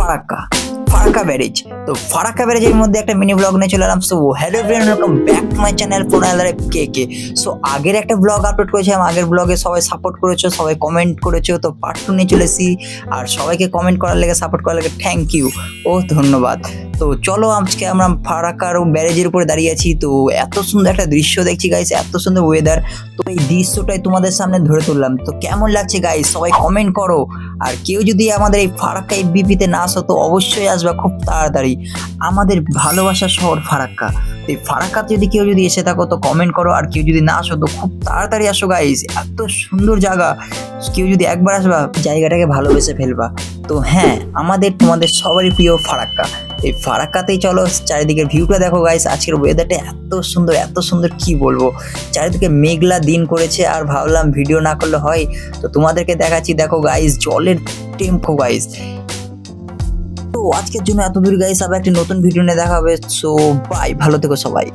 Farakka Farakka barrage. তো ফারাক্কা ব্যারেজের মধ্যে একটা মিনি ব্লগ নিয়ে চলে এলাম। So hello friend, welcome back to my channel K. So আগের একটা ব্লগ আপলোড করেছিলাম, আগের ব্লগে সবাই সাপোর্ট করেছো, সবাই কমেন্ট করেছো, তো পার্ট 2 নিয়ে চলে এসেছি। আর সবাইকে কমেন্ট করার লেগে, সাপোর্ট করার লেগে থ্যাংক ইউ ও ধন্যবাদ। তো চলো আজকে আমরা ফারাক্কার ব্যারেজের উপরে দাঁড়িয়ে আছি। তো এত সুন্দর একটা দৃশ্য দেখছি গাইস, এত সুন্দর ওয়েদার। তো এই দৃশ্যটাই তোমাদের সামনে ধরে তুললাম। তো কেমন লাগছে গাইস সবাই কমেন্ট করো। আর কেউ যদি আমাদের এই ফারাক্কা এফবিপিতে না আসো তো অবশ্যই আসবা খুব তাড়াতাড়ি। আমাদের ভালোবাসার শহর ফারাক্কা। এই ফারাক্কাতে যদি কেউ যদি এসে থাকো তো কমেন্ট করো, আর কেউ যদি না আসো তো খুব তাড়াতাড়ি আসো গাইস, এত সুন্দর জায়গা। কেউ যদি একবার আসবা জায়গাটাকে ভালোবেসে ফেলবা। তো হ্যাঁ, তোমাদের সবারই প্রিয় ফারাক্কা। এই ফারাক্কাতেই চলো, চারিদিকের ভিউটা দেখো গাইস। আজকের ওয়েদারটা এত সুন্দর কি বলবো। চারিদিকে মেঘলা দিন করেছে, আর ভাবলাম ভিডিও না করলে হয়, তো তোমাদেরকে দেখাচ্ছি। দেখো গাইস জলের টেম্পো গাইস। তো আজকের জন্য এত দূর গাইস, আবার একটি নতুন ভিডিও নিয়ে দেখা হবে। সো বাই, ভালো থেকো সবাই।